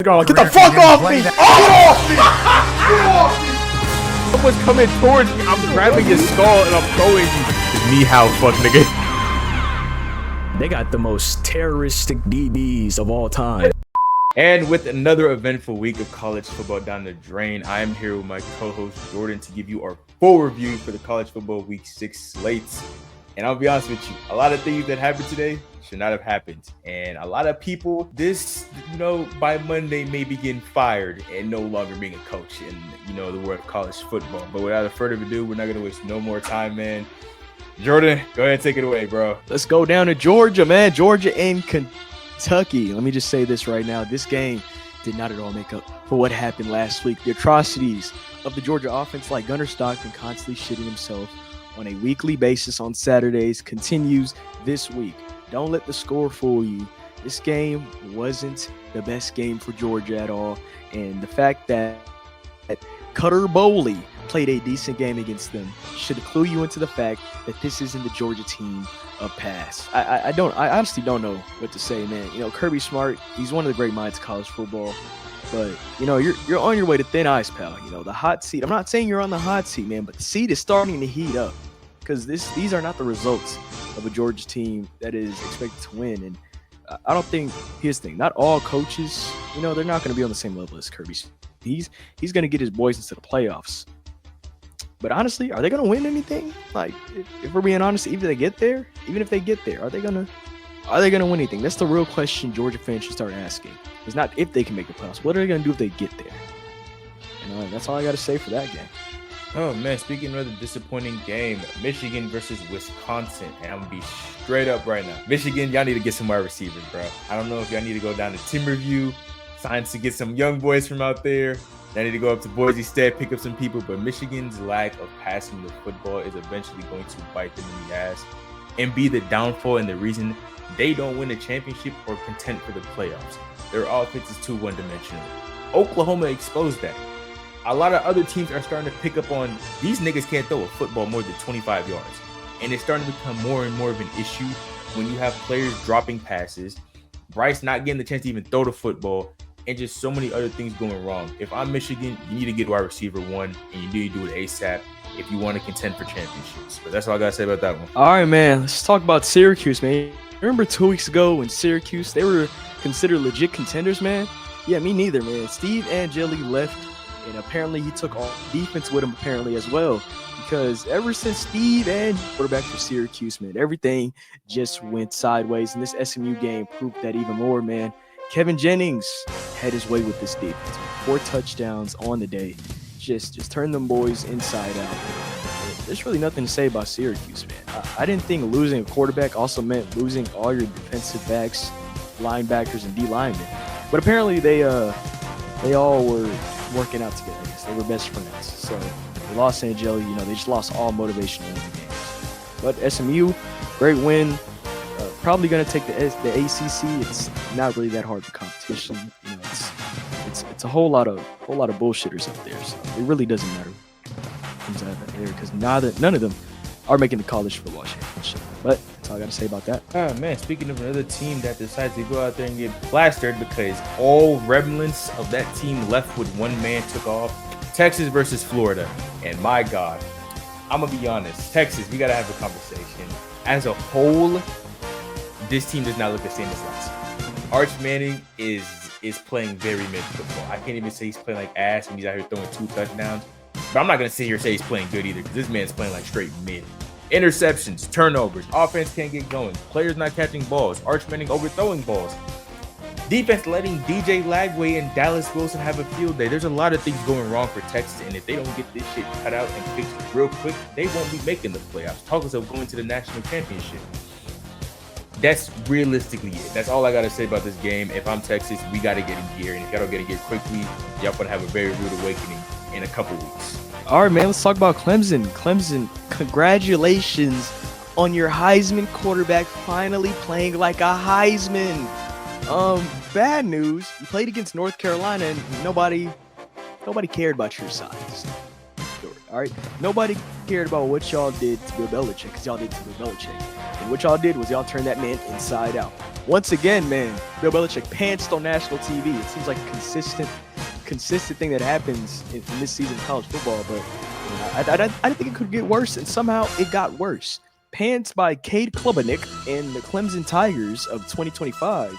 Girl, get the fuck off me! Get off me! Get off me! Someone's coming towards me. I'm grabbing his skull and I'm throwing you. Knee how fuck nigga. They got the most terroristic DBs of all time. And with another eventful week of college football down the drain, I am here with my co-host Jordan to give you our full review for the college football week 6 slates. And I'll be honest with you, a lot of things that happened today should not have happened. And a lot of people, by Monday may be getting fired and no longer being a coach in, the world of college football. But without further ado, we're not going to waste no more time, man. Jordan, go ahead and take it away, bro. Let's go down to Georgia, man. Georgia and Kentucky. Let me just say this right now. This game did not at all make up for what happened last week. The atrocities of the Georgia offense, like Gunnar Stockton constantly shitting himself on a weekly basis on Saturdays, continues this week. Don't let the score fool you. This game wasn't the best game for Georgia at all. And the fact that Cutter Bowley played a decent game against them should clue you into the fact that this isn't the Georgia team of past. I honestly don't know what to say, man. Kirby Smart, he's one of the great minds of college football. But, you're on your way to thin ice, pal. The hot seat. I'm not saying you're on the hot seat, man, but the seat is starting to heat up. Because these are not the results of a Georgia team that is expected to win. And I don't think, here's the thing, not all coaches, they're not going to be on the same level as Kirby. He's going to get his boys into the playoffs. But honestly, are they going to win anything? Like, if we're being honest, even if they get there, are they going to win anything? That's the real question Georgia fans should start asking. It's not if they can make the playoffs. What are they going to do if they get there? That's all I got to say for that game. Oh, man, speaking of the disappointing game, Michigan versus Wisconsin. And I'm going to be straight up right now. Michigan, y'all need to get some wide receivers, bro. I don't know if y'all need to go down to Timberview, sign to get some young boys from out there. Y'all need to go up to Boise State, pick up some people. But Michigan's lack of passing the football is eventually going to bite them in the ass and be the downfall and the reason they don't win a championship or contend for the playoffs. Their offense is too one-dimensional. Oklahoma exposed that. A lot of other teams are starting to pick up on these niggas can't throw a football more than 25 yards. And it's starting to become more and more of an issue when you have players dropping passes, Bryce not getting the chance to even throw the football, and just so many other things going wrong. If I'm Michigan, you need to get wide receiver one, and you need to do it ASAP if you want to contend for championships. But that's all I got to say about that one. All right, man. Let's talk about Syracuse, man. Remember 2 weeks ago when Syracuse, they were considered legit contenders, man? Yeah, me neither, man. Steve Angeli left. And apparently he took all defense with him apparently as well, because ever since Steve and quarterback for Syracuse, man, everything just went sideways. And this SMU game proved that even more, man. Kevin Jennings had his way with this defense. 4 touchdowns on the day. Just turned them boys inside out. There's really nothing to say about Syracuse, man. I didn't think losing a quarterback also meant losing all your defensive backs, linebackers, and D linemen. But apparently they all were working out together. I guess they were best friends. So they lost Angeli, they just lost all motivation in the games. But SMU, great win. Probably going to take the ACC. It's not really that hard of a competition. It's a whole lot of bullshitters up there. So it really doesn't matter who comes out of there, because none of them are making the college football championship. But that's all I got to say about that. Oh, man, speaking of another team that decides to go out there and get plastered because all remnants of that team left with one man took off, Texas versus Florida. And my God, I'm going to be honest, Texas, we got to have a conversation. As a whole, this team does not look the same as last year. Arch Manning is playing very mid football. I can't even say he's playing like ass and he's out here throwing 2 touchdowns. But I'm not going to sit here and say he's playing good either, because this man's playing like straight mid. Interceptions, turnovers, offense can't get going, players not catching balls, Arch Manning overthrowing balls, defense letting DJ Lagway and Dallas Wilson have a field day. There's a lot of things going wrong for Texas, and if they don't get this shit cut out and fixed real quick, they won't be making the playoffs. Talk of going to the national championship. That's realistically it. That's all I got to say about this game. If I'm Texas, we got to get in gear, and if y'all don't get in gear quickly, y'all going to have a very rude awakening in a couple weeks. All right, man, let's talk about Clemson. Clemson, congratulations on your Heisman quarterback finally playing like a Heisman. Bad news, you played against North Carolina and nobody cared about your size. All right, nobody cared about what y'all did to Bill Belichick, because y'all did to Bill Belichick. And what y'all did was y'all turned that man inside out. once again, man, Bill Belichick pantsed on national TV. It seems like a consistent thing that happens in this season of college football. But I didn't think it could get worse, and somehow it got worse. Pants by Cade Klubnik and the Clemson Tigers of 2025.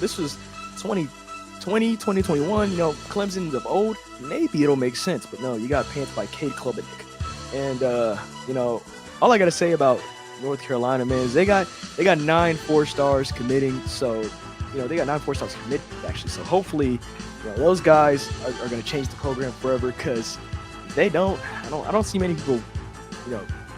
This was 2020, 2021. Clemson's of old. Maybe it'll make sense, but no, you got pants by Cade Klubnik. And all I gotta say about North Carolina, man, is they got 9 4-stars committing. So they got 9 4-stars committed actually. So hopefully, those guys are gonna change the program forever. Because if they don't, I don't see many people,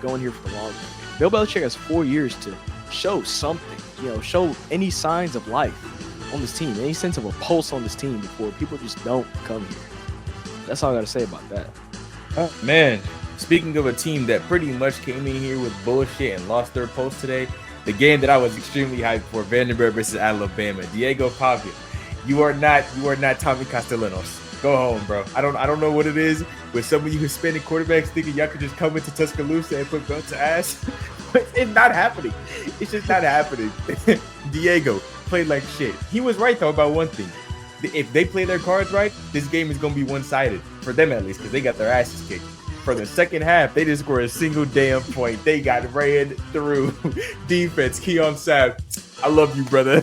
going here for the long run. Bill Belichick has 4 years to show something, show any signs of life on this team, any sense of a pulse on this team before people just don't come here. That's all I got to say about that. Man, speaking of a team that pretty much came in here with bullshit and lost their pulse today, the game that I was extremely hyped for, Vanderbilt versus Alabama. Diego Pavia, you are not Tommy Castellanos. Go home, bro. I don't know what it is with some of you Hispanic quarterbacks thinking y'all could just come into Tuscaloosa and put belt to ass. But it's not happening. It's just not happening. Diego played like shit. He was right though about one thing. If they play their cards right, this game is gonna be one-sided for them at least, because they got their asses kicked. For the second half, they didn't score a single damn point. They got ran through. Defense, Keon Sapp, I love you, brother.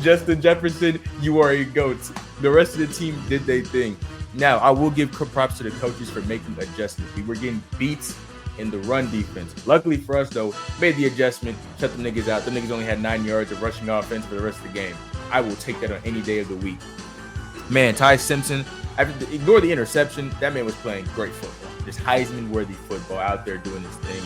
Justin Jefferson, you are a GOAT. The rest of the team did their thing. Now, I will give props to the coaches for making adjustments. We were getting beats in the run defense. Luckily for us, though, made the adjustment, shut the niggas out. The niggas only had 9 yards of rushing offense for the rest of the game. I will take that on any day of the week. Man, Ty Simpson, ignore the interception. That man was playing great football. Just Heisman-worthy football out there doing this thing.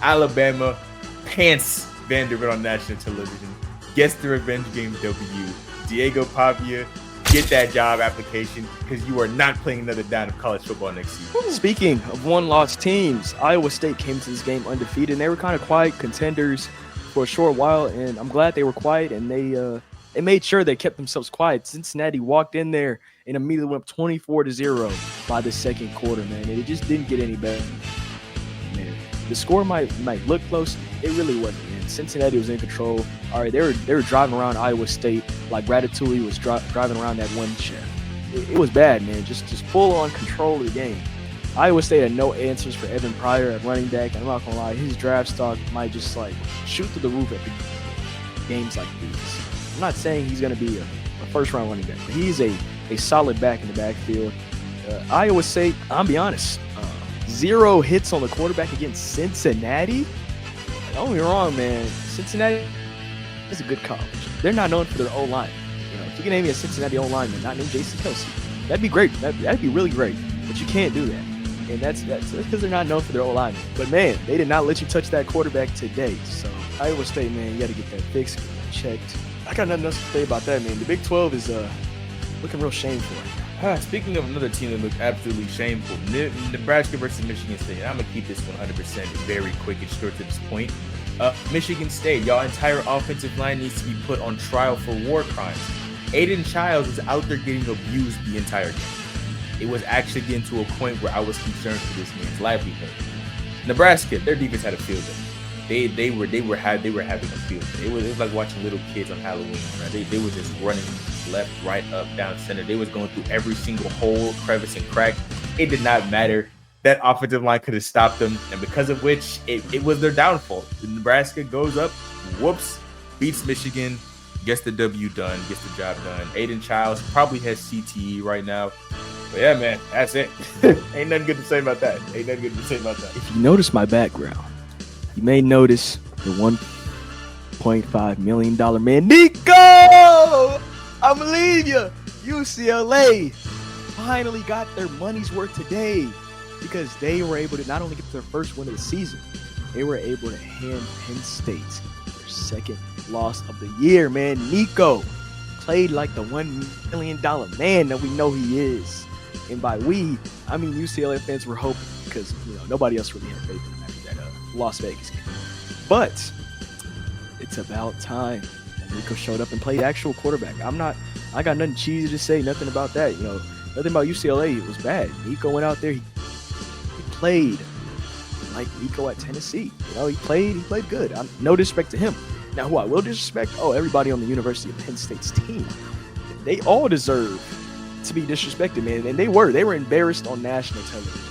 Alabama pants Vanderbilt on national television. Gets the revenge game W. Diego Pavia, get that job application because you are not playing another down of college football next season. Speaking of one-loss teams, Iowa State came to this game undefeated, and they were kind of quiet contenders for a short while, and I'm glad they were quiet, and they made sure they kept themselves quiet. Cincinnati walked in there and immediately went up 24-0 by the second quarter, man, and it just didn't get any better. Man, the score might look close. It really wasn't, man. Cincinnati was in control. All right, they were driving around Iowa State like Ratatouille was driving around that one chef. It was bad, man. Just full-on control of the game. Iowa State had no answers for Evan Pryor at running back. I'm not going to lie, his draft stock might just shoot through the roof at the games like these. I'm not saying he's going to be a first-round running back, but he's a solid back in the backfield. Iowa State, I'll be honest, 0 hits on the quarterback against Cincinnati. Don't get me wrong, man. Cincinnati is a good college. They're not known for their O-line. If you can name me a Cincinnati O-lineman, not named Jason Kelsey, that'd be great. That'd be really great. But you can't do that, and that's because they're not known for their O-linemen. But man, they did not let you touch that quarterback today. So Iowa State, man, you got to get that fixed, get that checked. I got nothing else to say about that, man. The Big 12 is looking real shameful right now. Speaking of another team that looked absolutely shameful, Nebraska versus Michigan State. I'm going to keep this 100% very quick and short to this point. Michigan State, y'all entire offensive line needs to be put on trial for war crimes. Aiden Childs was out there getting abused the entire game. It was actually getting to a point where I was concerned for this man's livelihood. Nebraska, their defense had a field day. They were having a field day. It was like watching little kids on Halloween. Right? They were just running left, right, up, down, center. They was going through every single hole, crevice, and crack. It did not matter. That offensive line could have stopped them, and because of which, it was their downfall. Nebraska goes up, whoops, beats Michigan, gets the W done, gets the job done. Aiden Childs probably has CTE right now. But yeah, man, that's it. Ain't nothing good to say about that. If you notice my background, you may notice the $1.5 million man, Nico! I believe you. UCLA finally got their money's worth today because they were able to not only get their first win of the season, they were able to hand Penn State their second loss of the year, man. Nico played like the $1 million man that we know he is. And by we, I mean UCLA fans were hoping because nobody else really had faith in him after that Las Vegas game. But it's about time that Nico showed up and played actual quarterback. I got nothing cheesy to say, nothing about that. Nothing about UCLA. It was bad. Nico went out there. He played like Nico at Tennessee. He played good. No disrespect to him. Now, who I will disrespect? Oh, everybody on the University of Penn State's team. They all deserve to be disrespected, man. And they were embarrassed on national television.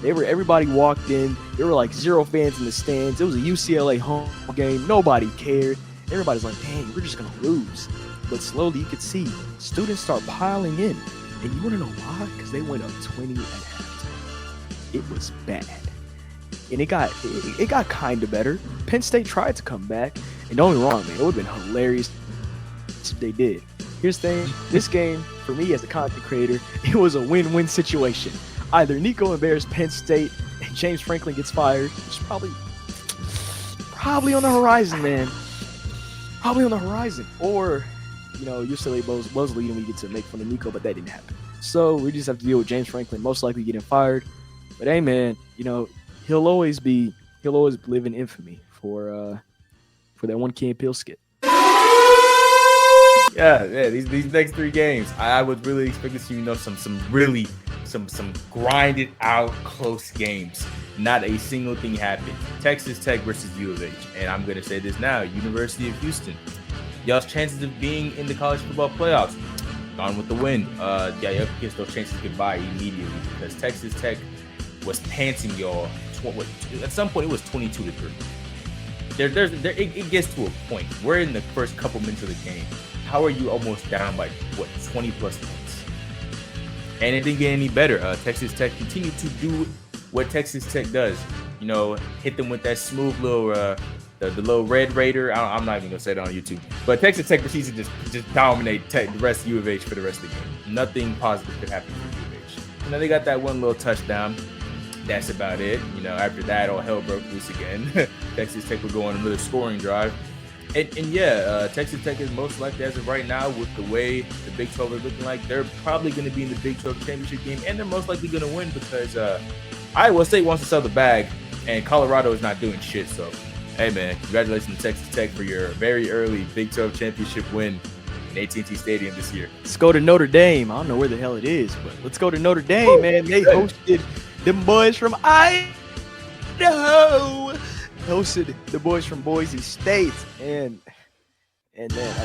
Everybody walked in. There were like 0 fans in the stands. It was a UCLA home game. Nobody cared. Everybody's like, dang, we're just going to lose. But slowly you could see students start piling in. And you want to know why? Because they went up 20 at halftime. It was bad. And it got kind of better. Penn State tried to come back. And don't get me wrong, man, it would have been hilarious if they did. Here's the thing. This game, for me as a content creator, it was a win-win situation. Either Nico embarrassed Penn State and James Franklin gets fired, which is probably on the horizon, man. Probably on the horizon. Or, UCLA was leading, we get to make fun of Nico, but that didn't happen. So we just have to deal with James Franklin most likely getting fired. But hey, man, he'll always live in infamy for that one Key and Peele skit. Yeah, these next 3 games, I would really expect to see, some grinded out close games. Not a single thing happened. Texas Tech versus U of H. And I'm going to say this now, University of Houston. Y'all's chances of being in the college football playoffs, gone with the wind. Y'all kiss those chances goodbye immediately because Texas Tech was pantsing y'all. At some point, it was 22-3. It gets to a point. We're in the first couple minutes of the game. How are you almost down by 20 plus points? And it didn't get any better. Texas Tech continued to do what Texas Tech does. Hit them with that smooth little the little Red Raider. I'm not even gonna say that on YouTube. But Texas Tech proceeds to just dominate the rest of U of H for the rest of the game. Nothing positive could happen for U of H. They got that one little touchdown. That's about it. After that, all hell broke loose again. Texas Tech will go on another scoring drive. Texas Tech is most likely, as of right now, with the way the Big 12 is looking like, they're probably going to be in the Big 12 championship game, and they're most likely going to win because Iowa State wants to sell the bag, and Colorado is not doing shit. So, hey, man, congratulations to Texas Tech for your very early Big 12 championship win in AT&T Stadium this year. Let's go to Notre Dame. I don't know where the hell it is, but let's go to Notre Dame, man. They hosted them boys from Idaho. Hosted the boys from Boise State, and man, there's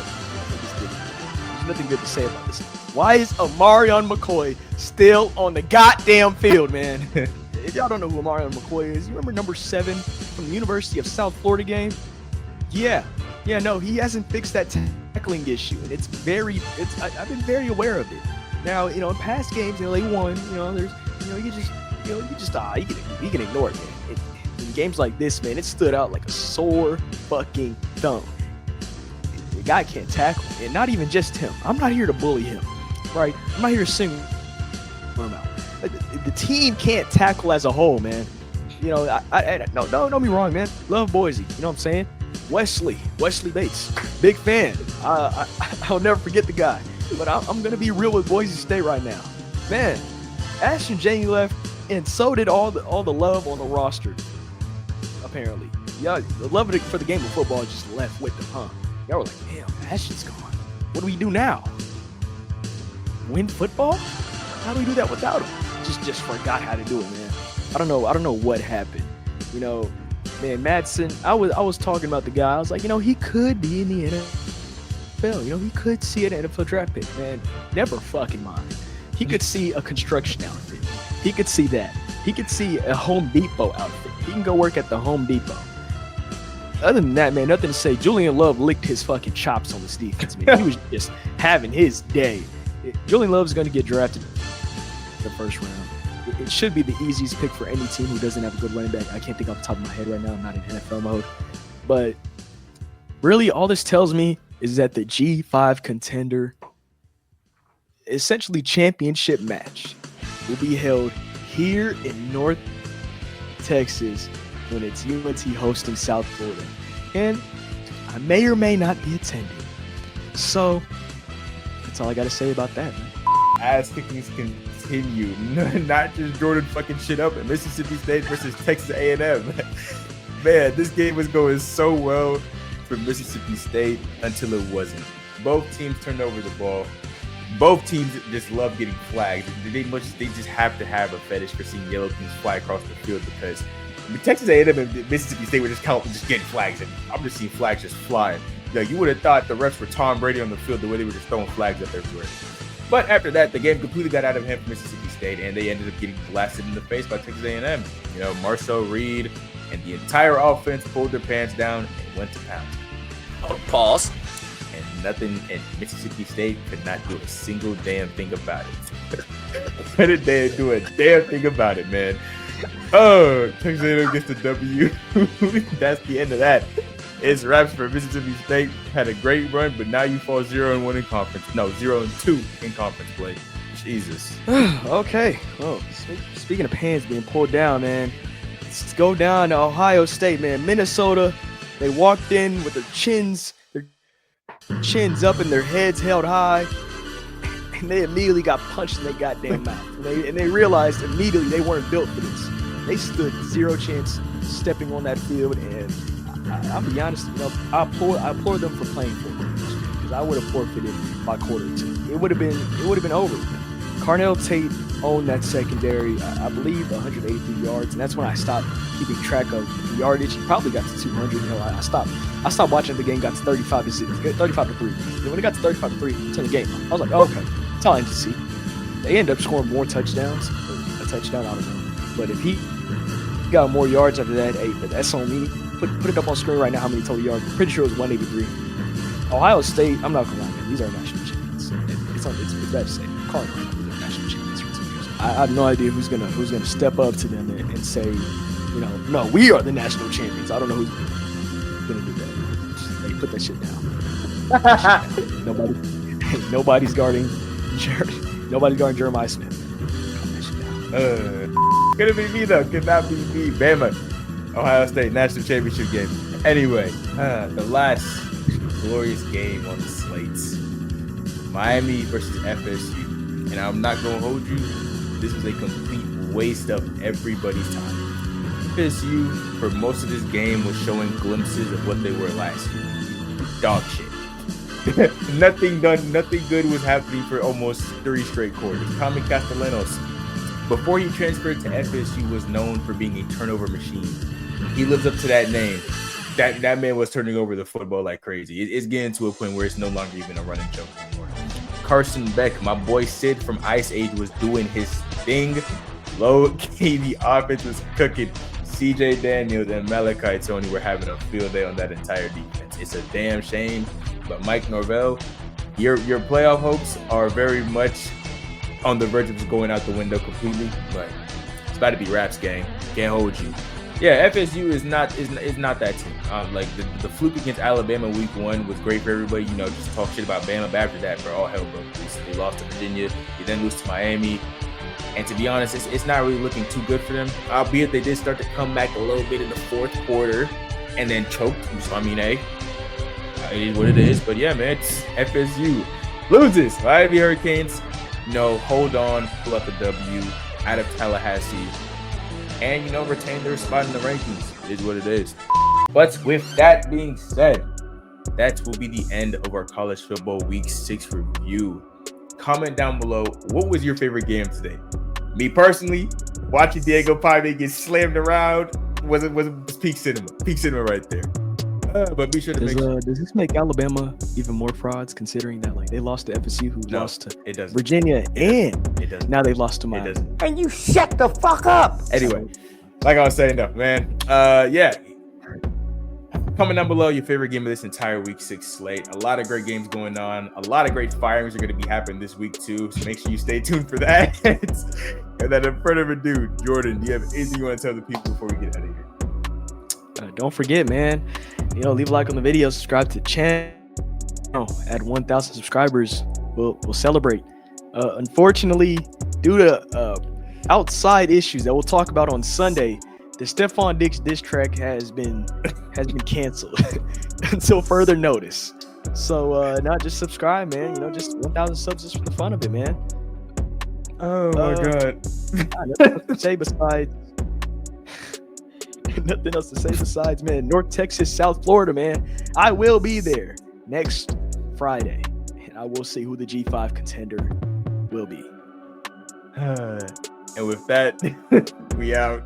nothing good to say about this. Why is Amarion McCoy still on the goddamn field, man? If y'all don't know who Amarion McCoy is, you remember number 7 from the University of South Florida game? No, he hasn't fixed that tackling issue, and I've been very aware of it. Now, in past games, they won. You can ignore it, man. In games like this, man, it stood out like a sore fucking thumb. The guy can't tackle, and not even just him. I'm not here to bully him, right? I'm not here to single him out. The team can't tackle as a whole, man. No, don't be wrong, man. Love Boise, you know what I'm saying? Wesley Bates, big fan. I'll never forget the guy. But I'm gonna be real with Boise State right now, man. Ashton Janney left, and so did all the love on the roster. Apparently, yeah, the love for the game of football just left with them, huh? Y'all were like, damn, Ashton's gone. What do we do now? Win football? How do we do that without him? Just forgot how to do it, man. I don't know what happened. Man, Madsen. I was talking about the guy. I was like, he could be in the NFL. He could see an NFL draft pick, man. Never fucking mind. He could see a construction outfit. He could see that. He could see a Home Depot outfit. He can go work at the Home Depot. Other than that, man, nothing to say. Julian Love licked his fucking chops on this defense, man. He was just having his day. Julian Love's going to get drafted the first round. It should be the easiest pick for any team who doesn't have a good running back. I can't think off the top of my head right now. I'm not in NFL mode. But really, all this tells me is that the G5 contender, essentially championship match, will be held here in North Texas when it's UNT hosting South Florida. And I may or may not be attending. So that's all I got to say about that, man. Ass kickings continue. Not just Jordan fucking shit up at Mississippi State versus Texas A&M. Man, this game was going so well for Mississippi State until it wasn't. Both teams turned over the ball. Both teams just love getting flagged. They just have to have a fetish for seeing yellow things fly across the field because Texas A&M and Mississippi State were just getting flags, and I'm just seeing flags just flying. Like, you would have thought the refs were Tom Brady on the field the way they were just throwing flags up everywhere. But after that, the game completely got out of hand for Mississippi State, and they ended up getting blasted in the face by Texas A&M. You know, Marcel Reed and the entire offense pulled their pants down and went to pound. Oh, pause. And Mississippi State could not do a single damn thing about it. Why did they do a damn thing about it, man? Oh, Texas A&M gets the W. That's the end of that. It's wraps for Mississippi State. Had a great run, but now you fall 0-1 in conference. No, 0-2 in conference play. Jesus. Okay. Well, speaking of pans being pulled down, man, let's go down to Ohio State, man. Minnesota, they walked in with their chins up and their heads held high, and they immediately got punched in their goddamn mouth. And they realized immediately they weren't built for this. They stood zero chance stepping on that field, and I'll be honest, you know, I applaud them for playing for it, because I would have forfeited by quarter two. It would have been over. Carnell Tate owned that secondary, I believe 183 yards, and that's when I stopped keeping track of the yardage. He probably got to 200. You know, I stopped watching the game. Got to 35 to 3. When it got to 35 to 3, to the game, I was like, oh, okay, that's all I need to see. They end up scoring more touchdowns. A touchdown, I don't know, but if he got more yards after that, hey, but that's on me. Put it up on screen right now how many total yards. I'm pretty sure it was 183. Ohio State, I'm not gonna lie, man, these are national champions. It's bad to say. Cardinals are national champions for 2 years. I have no idea who's gonna step up to them and say, you know, no, we are the national champions. I don't know who's gonna do that. Just, hey, put that shit down. Nobody's guarding Jeremiah Smith. Put that shit down. Could it be me though? Could not be me. Bama. Ohio State national championship game. Anyway, the last glorious game on the slates. Miami versus FSU. And I'm not going to hold you. This was a complete waste of everybody's time. FSU, for most of this game, was showing glimpses of what they were last year. Dog shit. Nothing good was happening for almost 3 straight quarters. Tommy Castellanos, before he transferred to FSU, was known for being a turnover machine. He lives up to that name. That man was turning over the football like crazy. It's getting to a point where it's no longer even a running joke anymore. Carson Beck, my boy Sid from Ice Age, was doing his thing. Low-key, the offense was cooking. CJ Daniels and Malachi Tony were having a field day on that entire defense. It's a damn shame. But Mike Norvell, your playoff hopes are very much on the verge of just going out the window completely. But it's about to be Raps, gang. Can't hold you. Yeah, FSU is not that team. Like the fluke against Alabama week 1 was great for everybody. You know, just talk shit about Bama. But after that, bro, all hell broke loose. They lost to Virginia. They then lose to Miami. And to be honest, it's not really looking too good for them. Albeit they did start to come back a little bit in the 4th quarter and then choked. So I mean, hey, it is what it is. But yeah, man, it's FSU loses. Miami Hurricanes, hold on, pull out the W out of Tallahassee. And, retain their spot in the rankings. It is what it is. But with that being said, that will be the end of our college football week 6 review. Comment down below, what was your favorite game today? Me personally, watching Diego Pave get slammed around was peak cinema. Peak cinema right there. But be sure to does this make Alabama even more frauds, considering that they lost to FSU, who lost to Virginia, and now they lost to Miami? It doesn't. And you shut the fuck up. Anyway, like I was saying, though, man. Yeah. Comment down below your favorite game of this entire week 6 slate. A lot of great games going on. A lot of great firings are going to be happening this week too. So make sure you stay tuned for that. And then in front of a dude, Jordan, do you have anything you want to tell the people before we get out of here? Don't forget, man. Leave a like on the video, subscribe to the channel. At 1,000 subscribers, we'll celebrate. Unfortunately, due to outside issues that we'll talk about on Sunday, the Stephon Diggs diss track has been canceled until further notice. So not just subscribe, man. Just 1,000 subs just for the fun of it, man. Oh my God. Nothing to say besides, man. North Texas, South Florida, man. I will be there next Friday, and I will see who the G5 contender will be. And with that, we out.